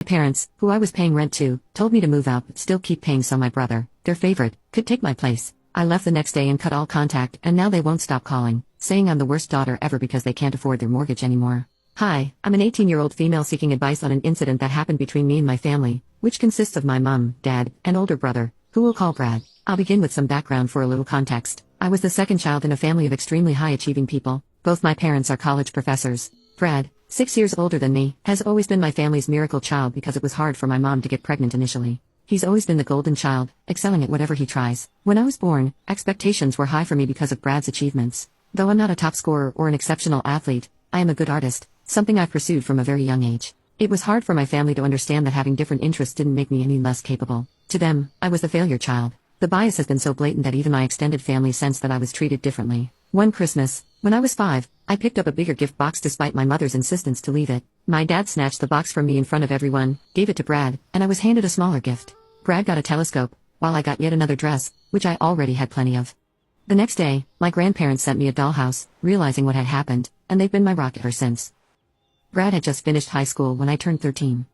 My parents, who I was paying rent to, told me to move out but still keep paying so my brother, their favorite, could take my place. I left the next day and cut all contact, and now they won't stop calling, saying I'm the worst daughter ever because they can't afford their mortgage anymore. Hi, I'm an 18-year-old female seeking advice on an incident that happened between me and my family, which consists of my mom, dad, and older brother, who we'll call Brad. I'll begin with some background for a little context. I was the second child in a family of extremely high-achieving people. Both my parents are college professors. Brad, 6 years older than me, has always been my family's miracle child because it was hard for my mom to get pregnant initially. He's always been the golden child, excelling at whatever he tries. When I was born, expectations were high for me because of Brad's achievements. Though I'm not a top scorer or an exceptional athlete, I am a good artist, something I've pursued from a very young age. It was hard for my family to understand that having different interests didn't make me any less capable. To them, I was the failure child. The bias has been so blatant that even my extended family sensed that I was treated differently. One Christmas, when I was 5, I picked up a bigger gift box despite my mother's insistence to leave it. My dad snatched the box from me in front of everyone, gave it to Brad, and I was handed a smaller gift. Brad got a telescope, while I got yet another dress, which I already had plenty of. The next day, my grandparents sent me a dollhouse, realizing what had happened, and they've been my rock ever since. Brad had just finished high school when I turned 13.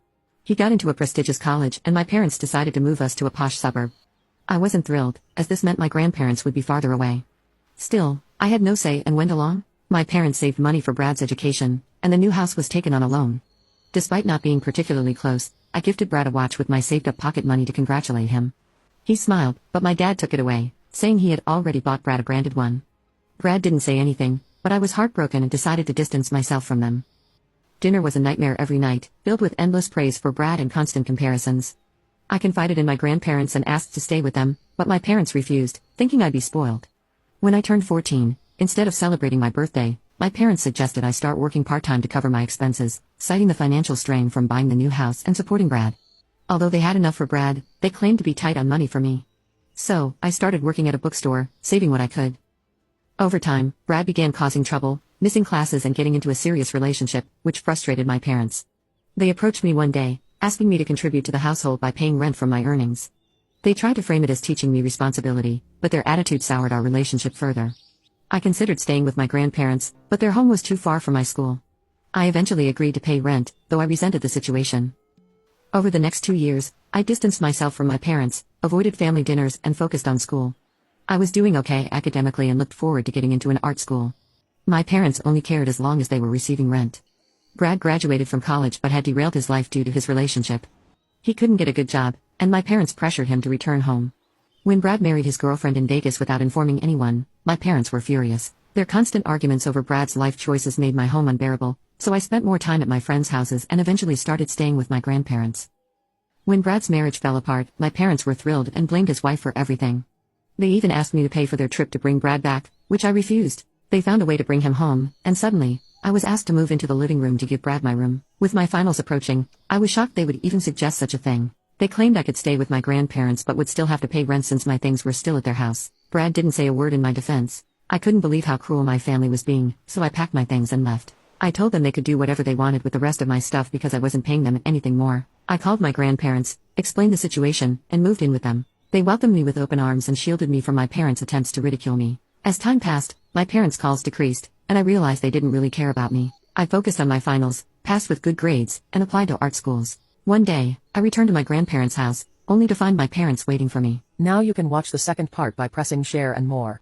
He got into a prestigious college, and my parents decided to move us to a posh suburb. I wasn't thrilled, as this meant my grandparents would be farther away. Still, I had no say and went along. My parents saved money for Brad's education, and the new house was taken on a loan. Despite not being particularly close, I gifted Brad a watch with my saved-up pocket money to congratulate him. He smiled, but my dad took it away, saying he had already bought Brad a branded one. Brad didn't say anything, but I was heartbroken and decided to distance myself from them. Dinner was a nightmare every night, filled with endless praise for Brad and constant comparisons. I confided in my grandparents and asked to stay with them, but my parents refused, thinking I'd be spoiled. When I turned 14, instead of celebrating my birthday, my parents suggested I start working part-time to cover my expenses, citing the financial strain from buying the new house and supporting Brad. Although they had enough for Brad, they claimed to be tight on money for me. So, I started working at a bookstore, saving what I could. Over time, Brad began causing trouble, missing classes and getting into a serious relationship, which frustrated my parents. They approached me one day, asking me to contribute to the household by paying rent from my earnings. They tried to frame it as teaching me responsibility, but their attitude soured our relationship further. I considered staying with my grandparents, but their home was too far from my school. I eventually agreed to pay rent, though I resented the situation. Over the next 2 years, I distanced myself from my parents, avoided family dinners, and focused on school. I was doing okay academically and looked forward to getting into an art school. My parents only cared as long as they were receiving rent. Brad graduated from college but had derailed his life due to his relationship. He couldn't get a good job, and my parents pressured him to return home. When Brad married his girlfriend in Vegas without informing anyone, my parents were furious. Their constant arguments over Brad's life choices made my home unbearable, so I spent more time at my friends' houses and eventually started staying with my grandparents. When Brad's marriage fell apart, my parents were thrilled and blamed his wife for everything. They even asked me to pay for their trip to bring Brad back, which I refused. They found a way to bring him home, and suddenly, I was asked to move into the living room to give Brad my room. With my finals approaching, I was shocked they would even suggest such a thing. They claimed I could stay with my grandparents but would still have to pay rent since my things were still at their house. Brad didn't say a word in my defense. I couldn't believe how cruel my family was being, so I packed my things and left. I told them they could do whatever they wanted with the rest of my stuff because I wasn't paying them anything more. I called my grandparents, explained the situation, and moved in with them. They welcomed me with open arms and shielded me from my parents' attempts to ridicule me. As time passed, my parents' calls decreased, and I realized they didn't really care about me. I focused on my finals, passed with good grades, and applied to art schools. One day, I returned to my grandparents' house, only to find my parents waiting for me. Now you can watch the second part by pressing share and more.